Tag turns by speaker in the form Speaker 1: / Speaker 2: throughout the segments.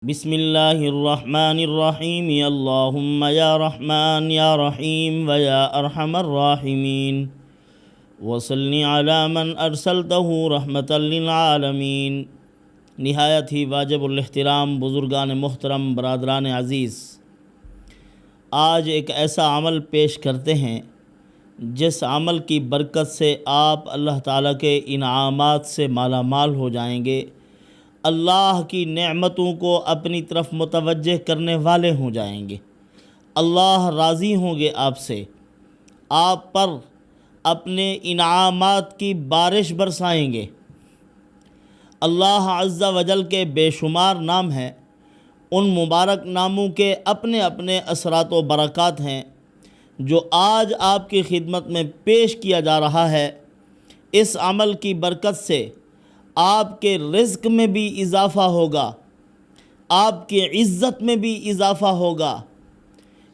Speaker 1: بسم اللہ الرحمن الرحیم اللہم یا رحمن یا رحیم ویا ارحم الراحمین وصلی علی من ارسلتہ رحمتا للعالمین۔ نہایت ہی واجب الاحترام بزرگان محترم، برادران عزیز، آج ایک ایسا عمل پیش کرتے ہیں جس عمل کی برکت سے آپ اللہ تعالیٰ کے انعامات سے مالا مال ہو جائیں گے، اللہ کی نعمتوں کو اپنی طرف متوجہ کرنے والے ہو جائیں گے، اللہ راضی ہوں گے آپ سے، آپ پر اپنے انعامات کی بارش برسائیں گے۔ اللہ عز و جل کے بے شمار نام ہیں، ان مبارک ناموں کے اپنے اپنے اثرات و برکات ہیں جو آج آپ کی خدمت میں پیش کیا جا رہا ہے۔ اس عمل کی برکت سے آپ کے رزق میں بھی اضافہ ہوگا، آپ کی عزت میں بھی اضافہ ہوگا،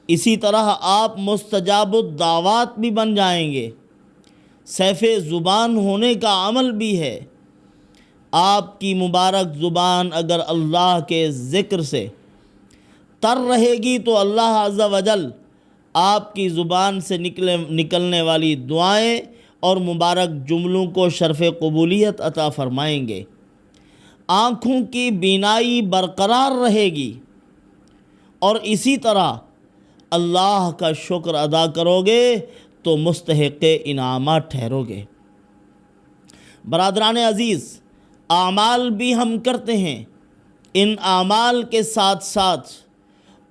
Speaker 1: اسی طرح آپ مستجاب الدعوات بھی بن جائیں گے۔ سیف زبان ہونے کا عمل بھی ہے۔ آپ کی مبارک زبان اگر اللہ کے ذکر سے تر رہے گی تو اللہ عز و جل آپ کی زبان سے نکلنے والی دعائیں اور مبارک جملوں کو شرف قبولیت عطا فرمائیں گے۔ آنکھوں کی بینائی برقرار رہے گی اور اسی طرح اللہ کا شکر ادا کرو گے تو مستحق انعامات ٹھہرو گے۔ برادران عزیز، اعمال بھی ہم کرتے ہیں، ان اعمال کے ساتھ ساتھ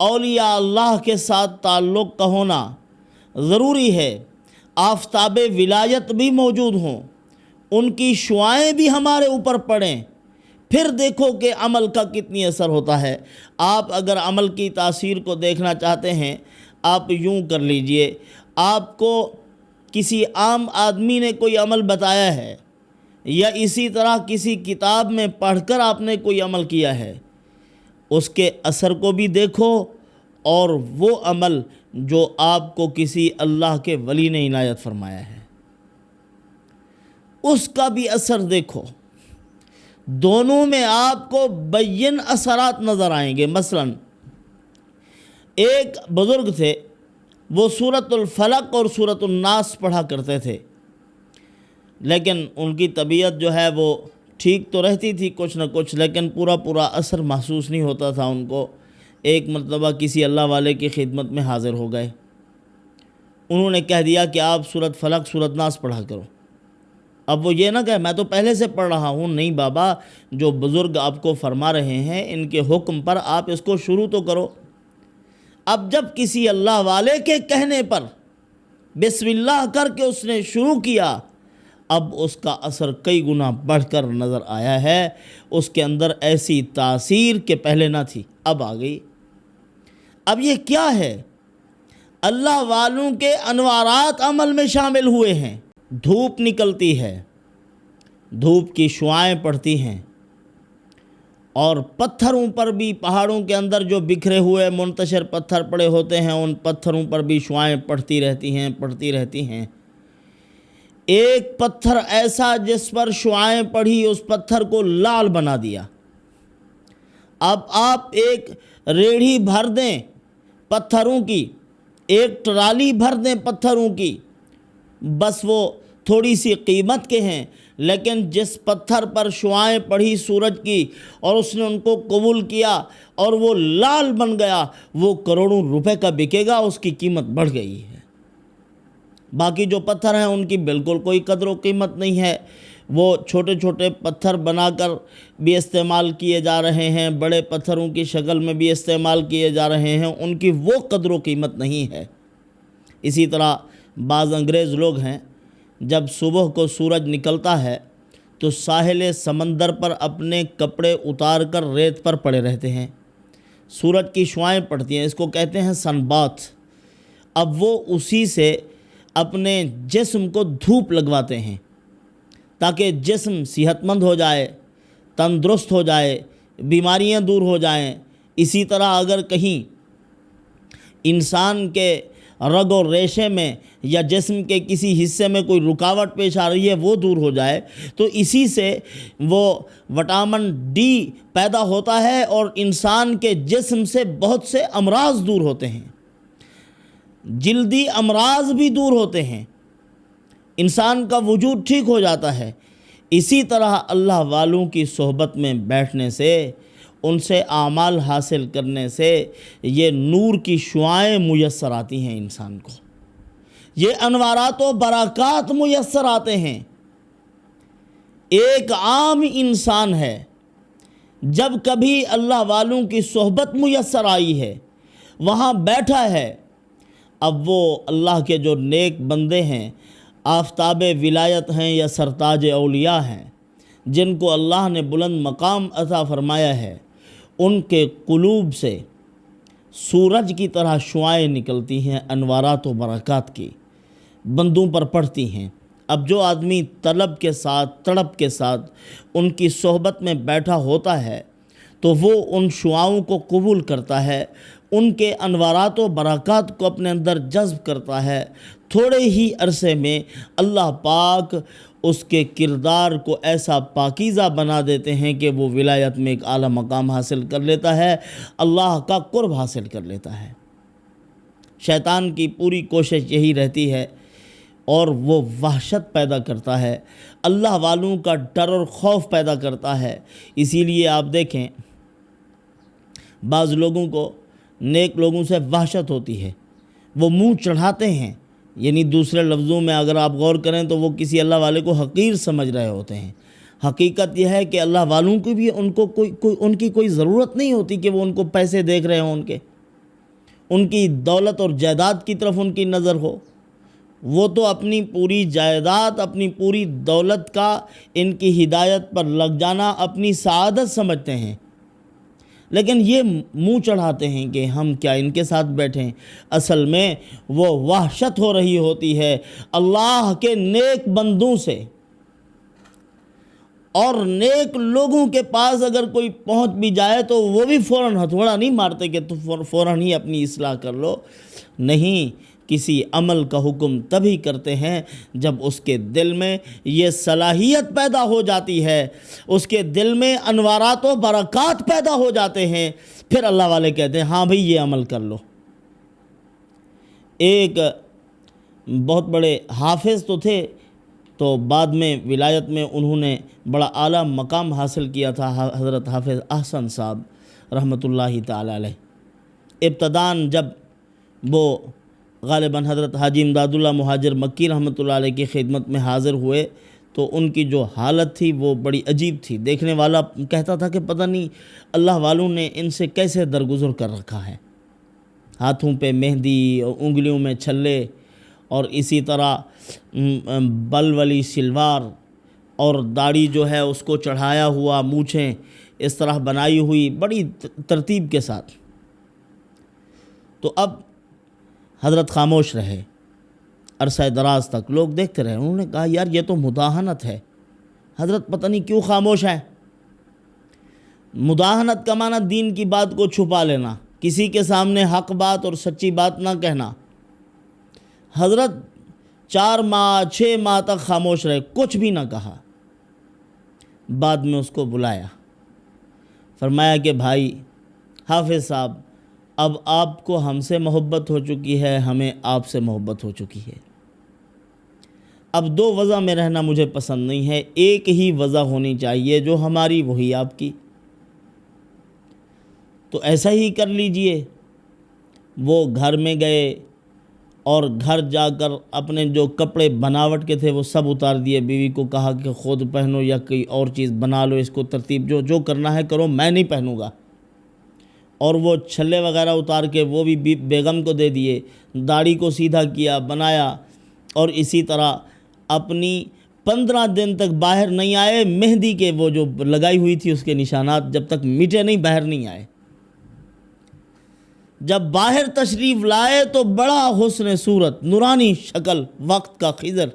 Speaker 1: اولیاء اللہ کے ساتھ تعلق کا ہونا ضروری ہے۔ آفتاب ولایت بھی موجود ہوں، ان کی شعاعیں بھی ہمارے اوپر پڑیں، پھر دیکھو کہ عمل کا کتنی اثر ہوتا ہے۔ آپ اگر عمل کی تاثیر کو دیکھنا چاہتے ہیں، آپ یوں کر لیجئے، آپ کو کسی عام آدمی نے کوئی عمل بتایا ہے یا اسی طرح کسی کتاب میں پڑھ کر آپ نے کوئی عمل کیا ہے، اس کے اثر کو بھی دیکھو، اور وہ عمل جو آپ کو کسی اللہ کے ولی نے عنایت فرمایا ہے اس کا بھی اثر دیکھو۔ دونوں میں آپ کو بین اثرات نظر آئیں گے۔ مثلا ایک بزرگ تھے، وہ سورۃ الفلق اور سورۃ الناس پڑھا کرتے تھے، لیکن ان کی طبیعت جو ہے وہ ٹھیک تو رہتی تھی کچھ نہ کچھ، لیکن پورا اثر محسوس نہیں ہوتا تھا ان کو۔ ایک مرتبہ کسی اللہ والے کی خدمت میں حاضر ہو گئے، انہوں نے کہہ دیا کہ آپ سورۃ فلق سورۃ ناس پڑھا کرو۔ اب وہ یہ نہ کہے میں تو پہلے سے پڑھ رہا ہوں، نہیں بابا، جو بزرگ آپ کو فرما رہے ہیں ان کے حکم پر آپ اس کو شروع تو کرو۔ اب جب کسی اللہ والے کے کہنے پر بسم اللہ کر کے اس نے شروع کیا، اب اس کا اثر کئی گنا بڑھ کر نظر آیا ہے۔ اس کے اندر ایسی تاثیر کہ پہلے نہ تھی، اب آ گئی۔ اب یہ کیا ہے؟ اللہ والوں کے انوارات عمل میں شامل ہوئے ہیں۔ دھوپ نکلتی ہے، دھوپ کی شعاعیں پڑتی ہیں، اور پتھروں پر بھی، پہاڑوں کے اندر جو بکھرے ہوئے منتشر پتھر پڑے ہوتے ہیں، ان پتھروں پر بھی شعاعیں پڑتی رہتی ہیں۔ ایک پتھر ایسا جس پر شعاعیں پڑھی، اس پتھر کو لال بنا دیا۔ اب آپ ایک ریڑھی بھر دیں پتھروں کی، ایک ٹرالی بھر دیں پتھروں کی، بس وہ تھوڑی سی قیمت کے ہیں، لیکن جس پتھر پر شعاعیں پڑھی سورج کی اور اس نے ان کو قبول کیا اور وہ لال بن گیا، وہ کروڑوں روپے کا بکے گا، اس کی قیمت بڑھ گئی ہے۔ باقی جو پتھر ہیں ان کی بالکل کوئی قدر و قیمت نہیں ہے، وہ چھوٹے چھوٹے پتھر بنا کر بھی استعمال کیے جا رہے ہیں، بڑے پتھروں کی شکل میں بھی استعمال کیے جا رہے ہیں، ان کی وہ قدر و قیمت نہیں ہے۔ اسی طرح بعض انگریز لوگ ہیں، جب صبح کو سورج نکلتا ہے تو ساحل سمندر پر اپنے کپڑے اتار کر ریت پر پڑے رہتے ہیں، سورج کی شعاعیں پڑتی ہیں، اس کو کہتے ہیں سن باتھ۔ اب وہ اسی سے اپنے جسم کو دھوپ لگواتے ہیں تاکہ جسم صحت مند ہو جائے، تندرست ہو جائے، بیماریاں دور ہو جائیں۔ اسی طرح اگر کہیں انسان کے رگ اور ریشے میں یا جسم کے کسی حصے میں کوئی رکاوٹ پیش آ رہی ہے وہ دور ہو جائے، تو اسی سے وہ وٹامن ڈی پیدا ہوتا ہے اور انسان کے جسم سے بہت سے امراض دور ہوتے ہیں، جلدی امراض بھی دور ہوتے ہیں، انسان کا وجود ٹھیک ہو جاتا ہے۔ اسی طرح اللہ والوں کی صحبت میں بیٹھنے سے، ان سے اعمال حاصل کرنے سے یہ نور کی شعاعیں میسر آتی ہیں انسان کو، یہ انوارات و برکات میسر آتے ہیں۔ ایک عام انسان ہے، جب کبھی اللہ والوں کی صحبت میسر آئی ہے، وہاں بیٹھا ہے، اب وہ اللہ کے جو نیک بندے ہیں، آفتاب ولایت ہیں یا سرتاج اولیاء ہیں، جن کو اللہ نے بلند مقام عطا فرمایا ہے، ان کے قلوب سے سورج کی طرح شعاعیں نکلتی ہیں، انوارات و برکات کی بندوں پر پڑتی ہیں۔ اب جو آدمی طلب کے ساتھ، تڑپ کے ساتھ ان کی صحبت میں بیٹھا ہوتا ہے تو وہ ان شعاؤں کو قبول کرتا ہے، ان کے انوارات و برکات کو اپنے اندر جذب کرتا ہے۔ تھوڑے ہی عرصے میں اللہ پاک اس کے کردار کو ایسا پاکیزہ بنا دیتے ہیں کہ وہ ولایت میں ایک اعلیٰ مقام حاصل کر لیتا ہے، اللہ کا قرب حاصل کر لیتا ہے۔ شیطان کی پوری کوشش یہی رہتی ہے اور وہ وحشت پیدا کرتا ہے، اللہ والوں کا ڈر اور خوف پیدا کرتا ہے۔ اسی لیے آپ دیکھیں بعض لوگوں کو نیک لوگوں سے وحشت ہوتی ہے، وہ منہ چڑھاتے ہیں، یعنی دوسرے لفظوں میں اگر آپ غور کریں تو وہ کسی اللہ والے کو حقیر سمجھ رہے ہوتے ہیں۔ حقیقت یہ ہے کہ اللہ والوں کی بھی ان کی کوئی ضرورت نہیں ہوتی کہ وہ ان کو پیسے دیکھ رہے ہوں، ان کی دولت اور جائیداد کی طرف ان کی نظر ہو۔ وہ تو اپنی پوری جائیداد، اپنی پوری دولت کا ان کی ہدایت پر لگ جانا اپنی سعادت سمجھتے ہیں، لیکن یہ منہ چڑھاتے ہیں کہ ہم کیا ان کے ساتھ بیٹھیں۔ اصل میں وہ وحشت ہو رہی ہوتی ہے اللہ کے نیک بندوں سے، اور نیک لوگوں کے پاس اگر کوئی پہنچ بھی جائے تو وہ بھی فوراً ہتھوڑا نہیں مارتے کہ تو فوراً ہی اپنی اصلاح کر لو، نہیں، کسی عمل کا حکم تبھی کرتے ہیں جب اس کے دل میں یہ صلاحیت پیدا ہو جاتی ہے، اس کے دل میں انوارات و برکات پیدا ہو جاتے ہیں، پھر اللہ والے کہتے ہیں ہاں بھئی یہ عمل کر لو۔ ایک بہت بڑے حافظ تو تھے، تو بعد میں ولایت میں انہوں نے بڑا اعلیٰ مقام حاصل کیا تھا، حضرت حافظ احسن صاحب رحمۃ اللہ تعالی علیہ۔ ابتداً جب وہ غالباً حضرت حاجی امداد اللہ مہاجر مکی رحمۃ اللہ علیہ کی خدمت میں حاضر ہوئے تو ان کی جو حالت تھی وہ بڑی عجیب تھی۔ دیکھنے والا کہتا تھا کہ پتہ نہیں اللہ والوں نے ان سے کیسے درگزر کر رکھا ہے، ہاتھوں پہ مہندی اور انگلیوں میں چھلے، اور اسی طرح بل والی سلوار، اور داڑھی جو ہے اس کو چڑھایا ہوا، مونچھیں اس طرح بنائی ہوئی بڑی ترتیب کے ساتھ۔ تو اب حضرت خاموش رہے عرصہ دراز تک، لوگ دیکھتے رہے۔ انہوں نے کہا یار یہ تو مداہنت ہے، حضرت پتہ نہیں کیوں خاموش ہیں۔ مداہنت کا معنی دین کی بات کو چھپا لینا، کسی کے سامنے حق بات اور سچی بات نہ کہنا۔ حضرت 4 ماہ 6 ماہ تک خاموش رہے، کچھ بھی نہ کہا۔ بعد میں اس کو بلایا، فرمایا کہ بھائی حافظ صاحب، اب آپ کو ہم سے محبت ہو چکی ہے، ہمیں آپ سے محبت ہو چکی ہے، اب 2 وضع میں رہنا مجھے پسند نہیں ہے، ایک ہی وضع ہونی چاہیے، جو ہماری وہی آپ کی، تو ایسا ہی کر لیجئے۔ وہ گھر میں گئے اور گھر جا کر اپنے جو کپڑے بناوٹ کے تھے وہ سب اتار دیے، بیوی کو کہا کہ خود پہنو یا کوئی اور چیز بنا لو، اس کو ترتیب جو کرنا ہے کرو، میں نہیں پہنوں گا۔ اور وہ چھلے وغیرہ اتار کے وہ بھی بیگم کو دے دیے، داڑھی کو سیدھا کیا، بنایا، اور اسی طرح اپنی 15 دن تک باہر نہیں آئے، مہندی کے وہ جو لگائی ہوئی تھی اس کے نشانات جب تک مٹے نہیں باہر نہیں آئے۔ جب باہر تشریف لائے تو بڑا حسن صورت، نورانی شکل، وقت کا خضر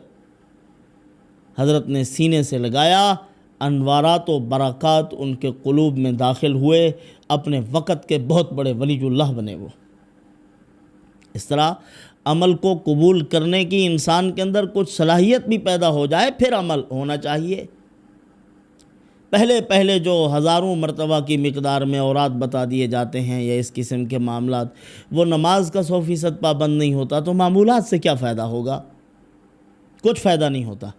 Speaker 1: حضرت نے سینے سے لگایا، انوارات و برکات ان کے قلوب میں داخل ہوئے، اپنے وقت کے بہت بڑے ولی اللہ بنے وہ۔ اس طرح عمل کو قبول کرنے کی انسان کے اندر کچھ صلاحیت بھی پیدا ہو جائے پھر عمل ہونا چاہیے۔ پہلے جو ہزاروں مرتبہ کی مقدار میں اوراد بتا دیے جاتے ہیں یا اس قسم کے معاملات، وہ نماز کا 100% پابند نہیں ہوتا تو معمولات سے کیا فائدہ ہوگا؟ کچھ فائدہ نہیں ہوتا۔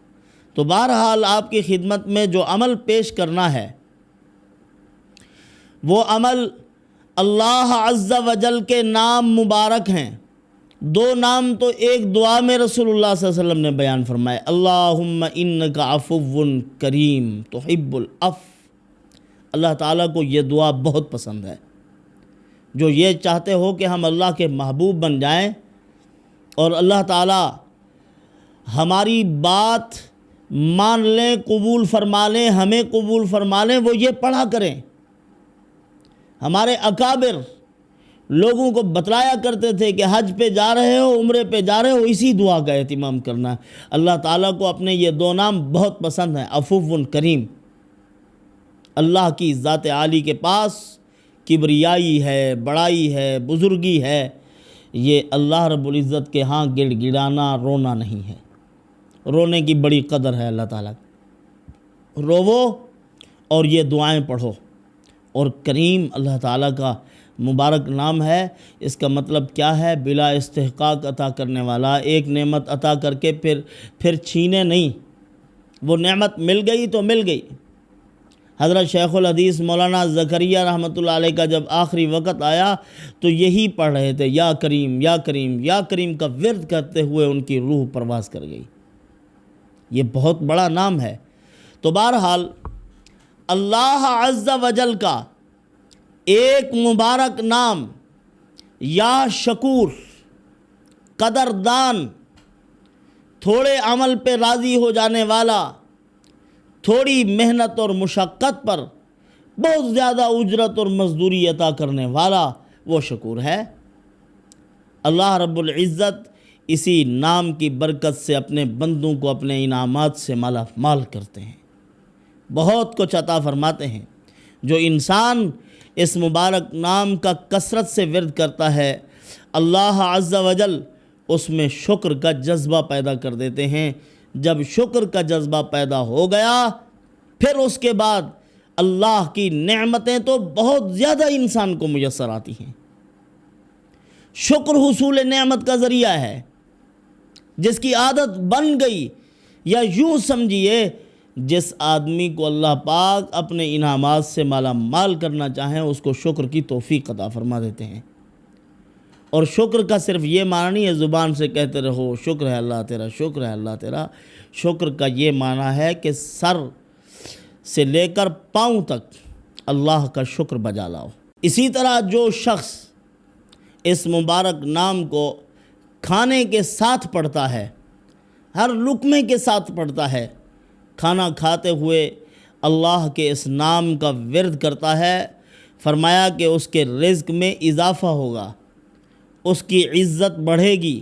Speaker 1: تو بہرحال آپ کی خدمت میں جو عمل پیش کرنا ہے وہ عمل اللہ عز و جل کے نام مبارک ہیں۔ دو نام تو ایک دعا میں رسول اللہ صلی اللہ علیہ وسلم نے بیان فرمائے، اللہم انک عفو کریم تحب العفو۔ اللہ تعالیٰ کو یہ دعا بہت پسند ہے۔ جو یہ چاہتے ہو کہ ہم اللہ کے محبوب بن جائیں اور اللہ تعالیٰ ہماری بات مان لیں، قبول فرما لیں، ہمیں قبول فرما لیں، وہ یہ پڑھا کریں۔ ہمارے اکابر لوگوں کو بتلایا کرتے تھے کہ حج پہ جا رہے ہو، عمرے پہ جا رہے ہو، اسی دعا کا اہتمام کرنا ہے۔ اللہ تعالیٰ کو اپنے یہ دو نام بہت پسند ہیں، عفو کریم۔ اللہ کی ذات عالی کے پاس کبریائی ہے، بڑائی ہے، بزرگی ہے، یہ اللہ رب العزت کے ہاں گڑ گڑانا، رونا نہیں ہے۔ رونے کی بڑی قدر ہے اللہ تعالیٰ۔ روو اور یہ دعائیں پڑھو۔ اور کریم اللہ تعالیٰ کا مبارک نام ہے۔ اس کا مطلب کیا ہے؟ بلا استحقاق عطا کرنے والا، ایک نعمت عطا کر کے پھر چھینے نہیں۔ وہ نعمت مل گئی تو مل گئی۔ حضرت شیخ الحدیث مولانا زکریہ رحمۃ اللہ علیہ کا جب آخری وقت آیا تو یہی پڑھ رہے تھے، یا کریم یا کریم یا کریم کا ورد کرتے ہوئے ان کی روح پرواز کر گئی۔ یہ بہت بڑا نام ہے۔ تو بہرحال اللہ عز و جل کا ایک مبارک نام یا شکور، قدردان، تھوڑے عمل پہ راضی ہو جانے والا، تھوڑی محنت اور مشقت پر بہت زیادہ اجرت اور مزدوری عطا کرنے والا، وہ شکور ہے۔ اللہ رب العزت اسی نام کی برکت سے اپنے بندوں کو اپنے انعامات سے مالا مال کرتے ہیں، بہت کچھ عطا فرماتے ہیں۔ جو انسان اس مبارک نام کا کثرت سے ورد کرتا ہے، اللہ عز و جل اس میں شکر کا جذبہ پیدا کر دیتے ہیں۔ جب شکر کا جذبہ پیدا ہو گیا پھر اس کے بعد اللہ کی نعمتیں تو بہت زیادہ انسان کو میسر آتی ہیں۔ شکر حصول نعمت کا ذریعہ ہے۔ جس کی عادت بن گئی، یا یوں سمجھیے جس آدمی کو اللہ پاک اپنے انعامات سے مالا مال کرنا چاہیں اس کو شکر کی توفیق عطا فرما دیتے ہیں۔ اور شکر کا صرف یہ معنی نہیں ہے زبان سے کہتے رہو شکر ہے اللہ تیرا، شکر ہے اللہ تیرا۔ شکر کا یہ معنی ہے کہ سر سے لے کر پاؤں تک اللہ کا شکر بجا لاؤ۔ اسی طرح جو شخص اس مبارک نام کو کھانے کے ساتھ پڑھتا ہے، ہر لقمے کے ساتھ پڑھتا ہے، کھانا کھاتے ہوئے اللہ کے اس نام کا ورد کرتا ہے، فرمایا کہ اس کے رزق میں اضافہ ہوگا، اس کی عزت بڑھے گی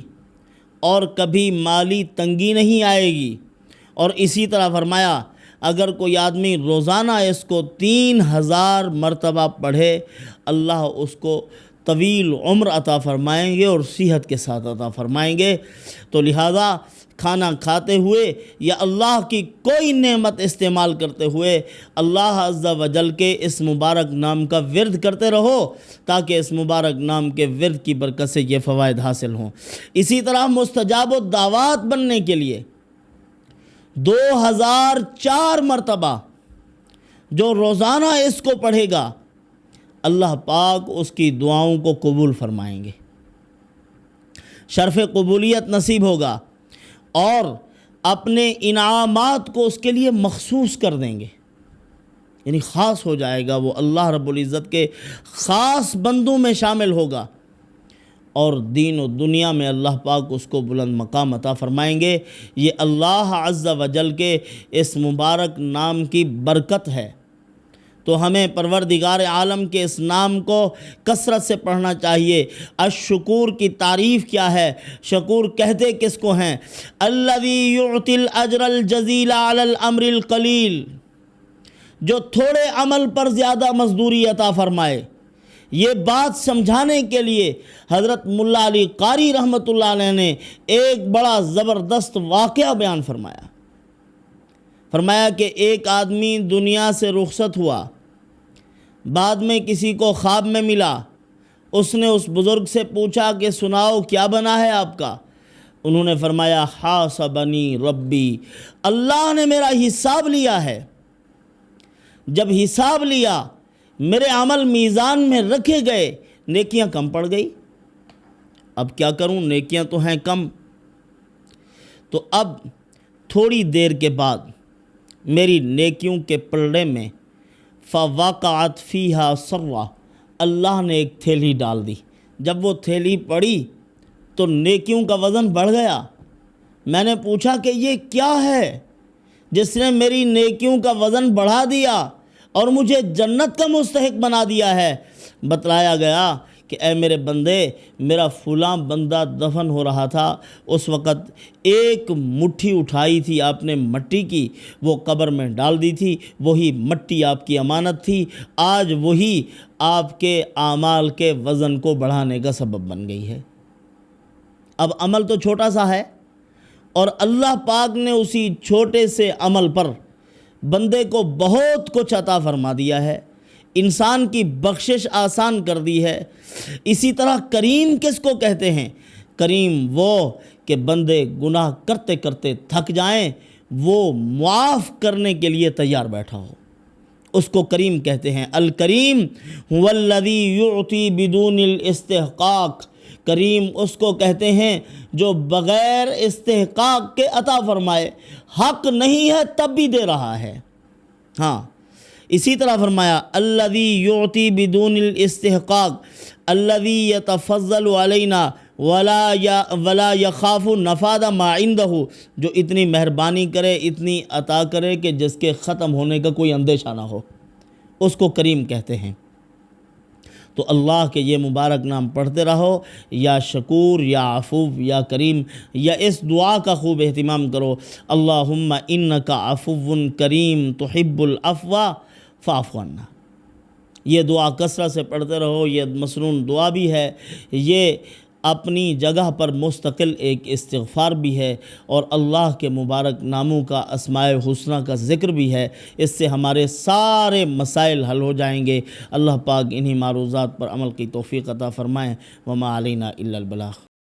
Speaker 1: اور کبھی مالی تنگی نہیں آئے گی۔ اور اسی طرح فرمایا اگر کوئی آدمی روزانہ اس کو 3000 مرتبہ پڑھے، اللہ اس کو طویل عمر عطا فرمائیں گے اور صحت کے ساتھ عطا فرمائیں گے۔ تو لہذا کھانا کھاتے ہوئے یا اللہ کی کوئی نعمت استعمال کرتے ہوئے اللہ عز و جل کے اس مبارک نام کا ورد کرتے رہو تاکہ اس مبارک نام کے ورد کی برکت سے یہ فوائد حاصل ہوں۔ اسی طرح مستجاب الدعوات بننے کے لیے 2004 مرتبہ جو روزانہ اس کو پڑھے گا اللہ پاک اس کی دعاؤں کو قبول فرمائیں گے، شرف قبولیت نصیب ہوگا اور اپنے انعامات کو اس کے لیے مخصوص کر دیں گے، یعنی خاص ہو جائے گا، وہ اللہ رب العزت کے خاص بندوں میں شامل ہوگا اور دین و دنیا میں اللہ پاک اس کو بلند مقام عطا فرمائیں گے۔ یہ اللہ عز و جل کے اس مبارک نام کی برکت ہے۔ تو ہمیں پروردگار عالم کے اس نام کو کثرت سے پڑھنا چاہیے۔ الشکور کی تعریف کیا ہے؟ شکور کہتے کس کو ہیں؟ الذی یعطی الاجر الجزیل علی الامر القلیل، جو تھوڑے عمل پر زیادہ مزدوری عطا فرمائے، یہ بات سمجھانے کے لیے حضرت ملا علی قاری رحمۃ اللہ علیہ نے ایک بڑا زبردست واقعہ بیان فرمایا۔ فرمایا کہ ایک آدمی دنیا سے رخصت ہوا، بعد میں کسی کو خواب میں ملا، اس نے اس بزرگ سے پوچھا کہ سناؤ کیا بنا ہے آپ کا؟ انہوں نے فرمایا حاسبنی ربی، اللہ نے میرا حساب لیا ہے۔ جب حساب لیا، میرے عمل میزان میں رکھے گئے، نیکیاں کم پڑ گئی۔ اب کیا کروں، نیکیاں تو ہیں کم۔ تو اب تھوڑی دیر کے بعد میری نیکیوں کے پلڑے میں فواقعت فیہا سرہ، اللہ نے ایک تھیلی ڈال دی۔ جب وہ تھیلی پڑی تو نیکیوں کا وزن بڑھ گیا۔ میں نے پوچھا کہ یہ کیا ہے جس نے میری نیکیوں کا وزن بڑھا دیا اور مجھے جنت کا مستحق بنا دیا ہے؟ بتلایا گیا کہ اے میرے بندے، میرا فلاں بندہ دفن ہو رہا تھا، اس وقت ایک مٹھی اٹھائی تھی آپ نے مٹی کی، وہ قبر میں ڈال دی تھی، وہی مٹی آپ کی امانت تھی، آج وہی آپ کے اعمال کے وزن کو بڑھانے کا سبب بن گئی ہے۔ اب عمل تو چھوٹا سا ہے، اور اللہ پاک نے اسی چھوٹے سے عمل پر بندے کو بہت کچھ عطا فرما دیا ہے، انسان کی بخشش آسان کر دی ہے۔ اسی طرح کریم کس کو کہتے ہیں؟ کریم وہ کہ بندے گناہ کرتے کرتے تھک جائیں، وہ معاف کرنے کے لیے تیار بیٹھا ہو، اس کو کریم کہتے ہیں۔ الکریم هو الذی یعطی بدون الاستحقاق، کریم اس کو کہتے ہیں جو بغیر استحقاق کے عطا فرمائے، حق نہیں ہے تب بھی دے رہا ہے۔ ہاں، اسی طرح فرمایا الذی یعطی بدون الاستحقاق الذی یتفضل علینا ولا یخاف نفاد ما عندہ، جو اتنی مہربانی کرے، اتنی عطا کرے کہ جس کے ختم ہونے کا کوئی اندیشہ نہ ہو، اس کو کریم کہتے ہیں۔ تو اللہ کے یہ مبارک نام پڑھتے رہو، یا شکور، یا عفو، یا کریم، یا اس دعا کا خوب اہتمام کرو، اللہم انک عفو کریم تحب العفو فاعف عنا۔ یہ دعا کثرت سے پڑھتے رہو، یہ مسنون دعا بھی ہے، یہ اپنی جگہ پر مستقل ایک استغفار بھی ہے، اور اللہ کے مبارک ناموں کا، اسماء الحسنہ کا ذکر بھی ہے۔ اس سے ہمارے سارے مسائل حل ہو جائیں گے۔ اللہ پاک انہی معروضات پر عمل کی توفیق عطا فرمائیں۔ وما علینا الا البلاغ۔